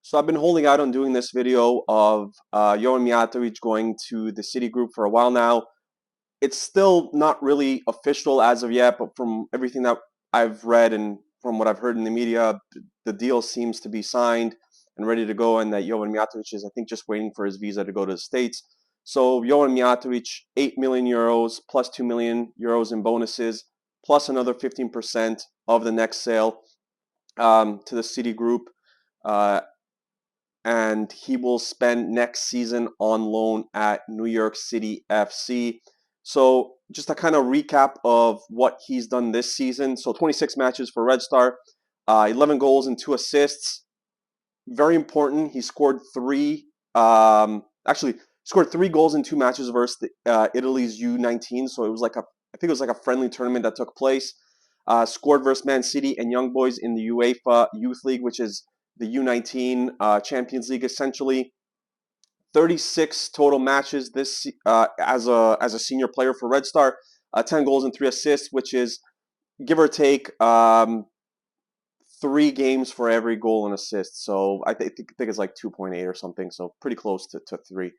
So I've been holding out on doing this video of Jovan Mijatović going to the City Group for a while now. It's still not really official as of yet, but from everything that I've read and from what I've heard in the media, the deal seems to be signed and ready to go, and that Jovan Mijatović is, I think, just waiting for his visa to go to the States. So Jovan Mijatović, 8 million euros plus 2 million euros in bonuses, plus another 15% of the next sale to the City Group. Uh, and he will spend next season on loan at New York City FC. So just a kind of recap of what he's done this season. So 26 matches for Red Star, 11 goals and 2 assists. Very important. He scored scored 3 goals in 2 matches versus Italy's U19. So it was I think it was like a friendly tournament that took place. Scored versus Man City and Young Boys in the UEFA Youth League, which is the U19 Champions League essentially. 36 total matches this as a senior player for Red Star. 10 goals and 3 assists, which is give or take 3 games for every goal and assist. So I think it's like 2.8 or something. So pretty close to 3.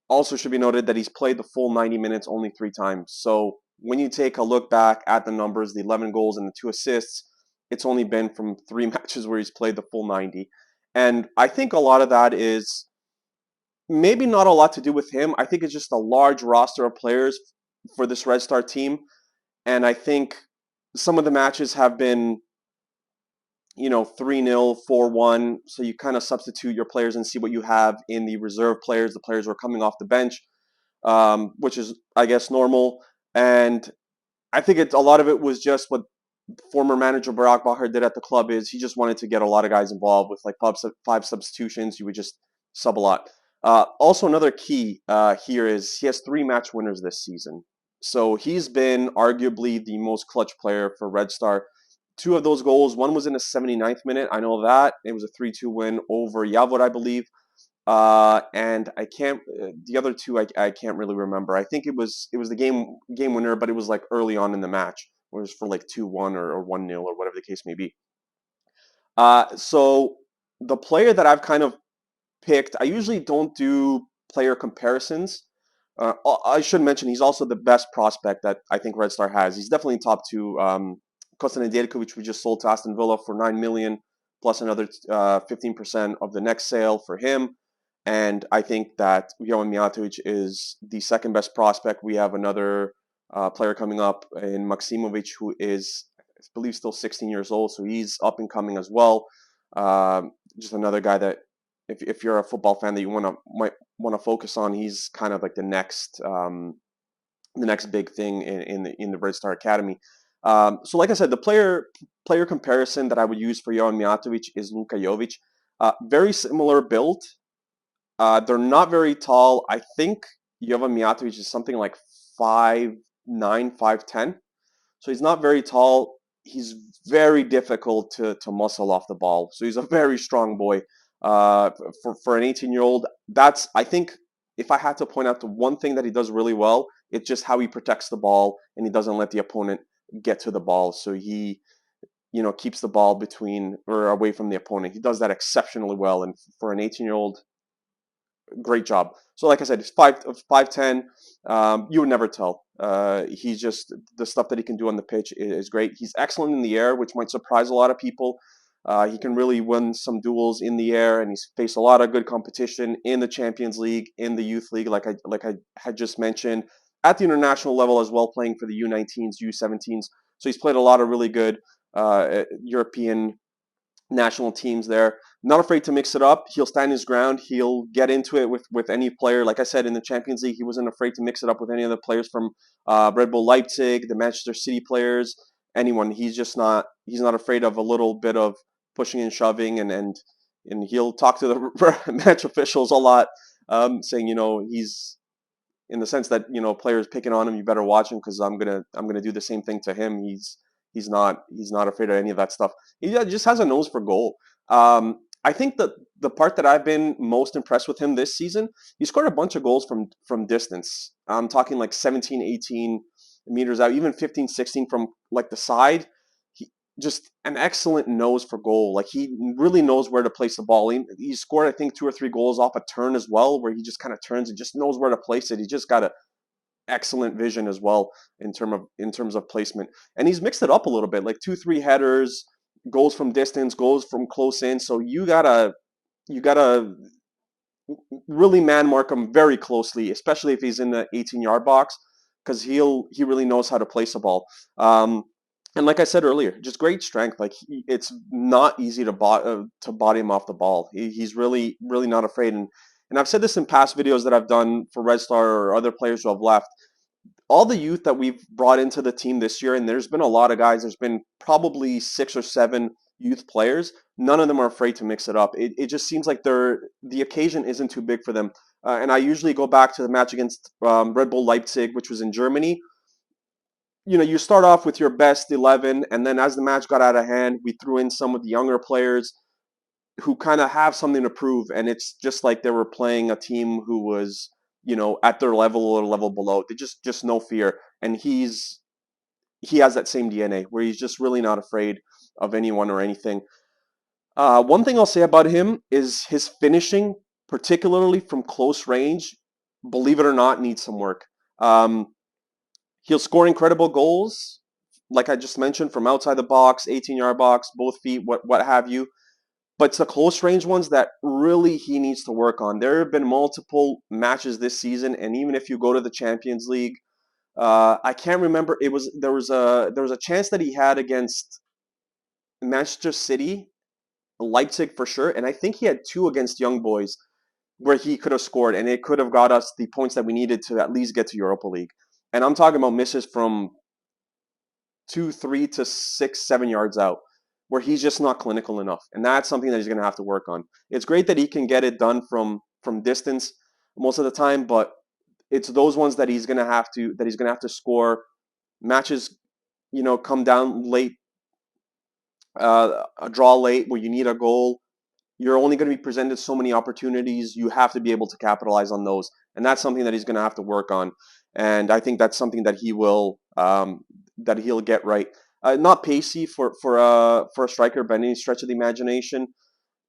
Also should be noted that he's played the full 90 minutes only 3 times. So when you take a look back at the numbers, the 11 goals and the 2 assists, it's only been from 3 matches where he's played the full 90. And I think a lot of that is maybe not a lot to do with him. I think it's just a large roster of players for this Red Star team. And I think some of the matches have been 3-0, 4-1. So you kind of substitute your players and see what you have in the reserve players, the players who are coming off the bench, which is, I guess, normal. And I think a lot of it was just what former manager Blago Blabber did at the club is he just wanted to get a lot of guys involved with like 5 substitutions. You would just sub a lot. Also, another key here is he has 3 match winners this season. So he's been arguably the most clutch player for Red Star. 2 of those goals, one was in the 79th minute. I know that. It was a 3-2 win over Javor, I believe. And the other 2, I can't really remember. I think it was the game winner, but it was like early on in the match. It was for like 2-1 or 1-0 or whatever the case may be. So the player that I've kind of picked, I usually don't do player comparisons. I should mention he's also the best prospect that I think Red Star has. He's definitely top 2. Kosta Nedeljković we just sold to Aston Villa for 9 million plus another 15% of the next sale for him. And I think that Jovan Mijatović is the second best prospect. We have another player coming up in Maksimović, who is, I believe, still 16 years old. So he's up and coming as well. Just another guy that, if you're a football fan that you might want to focus on, he's kind of like the next big thing in the Red Star Academy. So like I said, the player comparison that I would use for Jovan Mijatović is Luka Jovic. Very similar build. They're not very tall. I think Jovan Mijatović is something like 5'9", 5'10". So he's not very tall. He's very difficult to muscle off the ball. So he's a very strong boy. For an 18-year-old, I think if I had to point out the one thing that he does really well, it's just how he protects the ball and he doesn't let the opponent get to the ball. So he, keeps the ball between or away from the opponent. He does that exceptionally well. And for an 18-year-old, great job. So like I said, he's 5'10". You would never tell. He's just, the stuff that he can do on the pitch is great. He's excellent in the air, which might surprise a lot of people. He can really win some duels in the air, and he's faced a lot of good competition in the Champions League, in the Youth League, like I had just mentioned, at the international level as well, playing for the U19s, U17s. So he's played a lot of really good European national teams there. Not afraid to mix it up. He'll stand his ground. He'll get into it with any player. Like I said, in the Champions League, he wasn't afraid to mix it up with any of the players from Red Bull Leipzig, the Manchester City players, anyone. He's not afraid of a little bit of pushing and shoving, and he'll talk to the match officials a lot, saying, he's in the sense that, players picking on him, you better watch him because I'm gonna do the same thing to him. He's not afraid of any of that stuff. He just has a nose for goal. I think that the part that I've been most impressed with him this season, he scored a bunch of goals from distance. I'm talking like 17, 18 meters out, even 15, 16 from like the side. just an excellent nose for goal. Like he really knows where to place the ball. He scored, I think, 2 or 3 goals off a turn as well, where he just kind of turns and just knows where to place it. He just got a excellent vision as well in terms of placement. And he's mixed it up a little bit, like 2-3 headers, goals from distance, goals from close in. So you gotta really man mark him very closely, especially if he's in the 18-yard box, because he really knows how to place a ball. And like I said earlier, just great strength. Like it's not easy to body him off the ball. He's really not afraid. And I've said this in past videos that I've done for Red Star or other players who have left. All the youth that we've brought into the team this year, and there's been a lot of guys. There's been probably 6 or 7 youth players. None of them are afraid to mix it up. It just seems like the occasion isn't too big for them. And I usually go back to the match against Red Bull Leipzig, which was in Germany. You start off with your best 11, and then as the match got out of hand, we threw in some of the younger players who kind of have something to prove, and it's just like they were playing a team who was, at their level or a level below. They just no fear, and he has that same DNA where he's just really not afraid of anyone or anything. One thing I'll say about him is his finishing, particularly from close range, believe it or not, needs some work. He'll score incredible goals, like I just mentioned, from outside the box, 18-yard box, both feet, what have you. But it's the close range ones that really he needs to work on. There have been multiple matches this season, and even if you go to the Champions League, I can't remember. There was a chance that he had against Manchester City, Leipzig for sure, and I think he had 2 against Young Boys where he could have scored, and it could have got us the points that we needed to at least get to Europa League. And I'm talking about misses from 2, 3 to 6, 7 yards out, where he's just not clinical enough, and that's something that he's going to have to work on. It's great that he can get it done from distance most of the time, but it's those ones that he's going to have to score. Matches, come down late, a draw late where you need a goal. You're only going to be presented so many opportunities. You have to be able to capitalize on those, and that's something that he's going to have to work on. And I think that's something that he'll get right. Not pacey for a striker by any stretch of the imagination,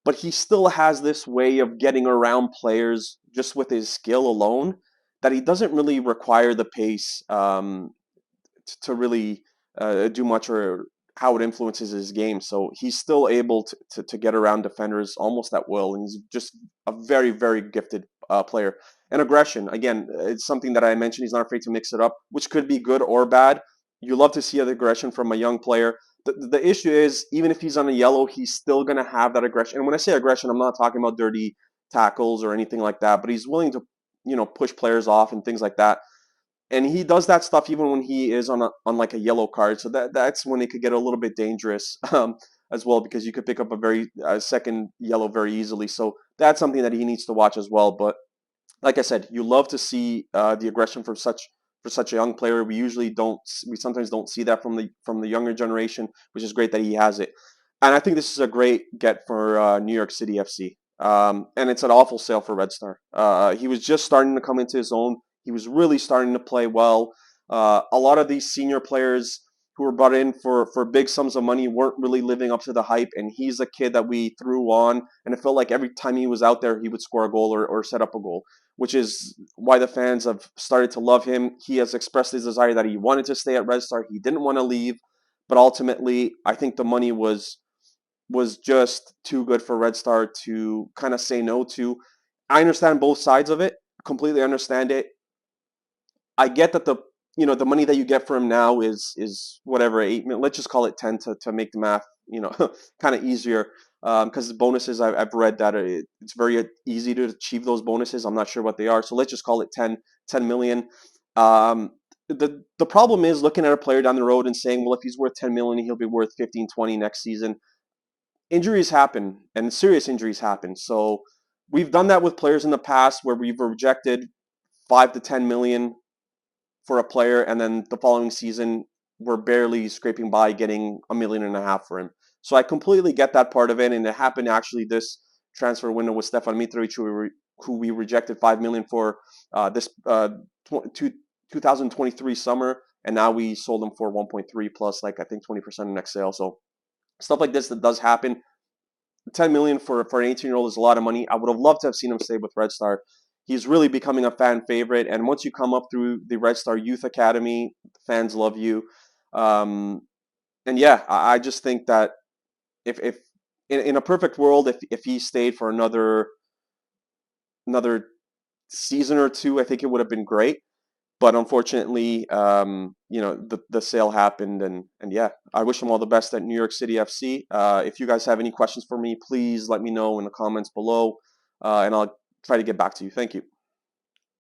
but he still has this way of getting around players just with his skill alone, that he doesn't really require the pace to really do much, or how it influences his game. So he's still able to get around defenders almost at will, and he's just a very, very gifted player. And aggression, again, it's something that I mentioned. He's not afraid to mix it up, which could be good or bad. You love to see the aggression from a young player. The issue is, even if he's on a yellow, he's still going to have that aggression. And when I say aggression, I'm not talking about dirty tackles or anything like that, but he's willing to, push players off and things like that. And he does that stuff even when he is on like a yellow card. So that's when it could get a little bit dangerous as well, because you could pick up a very second yellow very easily. So that's something that he needs to watch as well. But like I said, you love to see the aggression for such a young player. We sometimes don't see that from the younger generation, which is great that he has it. And I think this is a great get for New York City FC. And it's an awful sale for Red Star. He was just starting to come into his own. He was really starting to play well. A lot of these senior players who were brought in for big sums of money weren't really living up to the hype, and he's a kid that we threw on, and it felt like every time he was out there, he would score a goal or set up a goal, which is why the fans have started to love him. He has expressed his desire that he wanted to stay at Red Star. He didn't want to leave, but ultimately, I think the money was just too good for Red Star to kind of say no to. I understand both sides of it, completely understand it. I get that the money that you get for him now is whatever 8 million. Let's just call it 10 to make the math kind of easier, because the bonuses, I've read that it's very easy to achieve those bonuses. I'm not sure what they are, so let's just call it 10 million. The problem is looking at a player down the road and saying, well, if he's worth 10 million, he'll be worth 15, 20 next season. Injuries happen, and serious injuries happen. So we've done that with players in the past where we've rejected 5 to 10 million for a player, and then the following season we're barely scraping by getting 1.5 million for him. So I completely get that part of it, and it happened actually this transfer window with Stefan Mitrovic, who we rejected 5 million for this 2023 summer, and now we sold him for 1.3 plus, like, I think 20% of next sale. So Stuff like this that does happen. 10 million for an 18-year-old is a lot of money. I would have loved to have seen him stay with Red Star. He's really becoming a fan favorite, and once you come up through the Red Star Youth Academy, fans love you. Um, and yeah, I just think that if in a perfect world, if he stayed for another season or two, I think it would have been great. But unfortunately, the sale happened, and yeah, I wish him all the best at New York City FC. If you guys have any questions for me, please let me know in the comments below, and I'll try to get back to you. Thank you.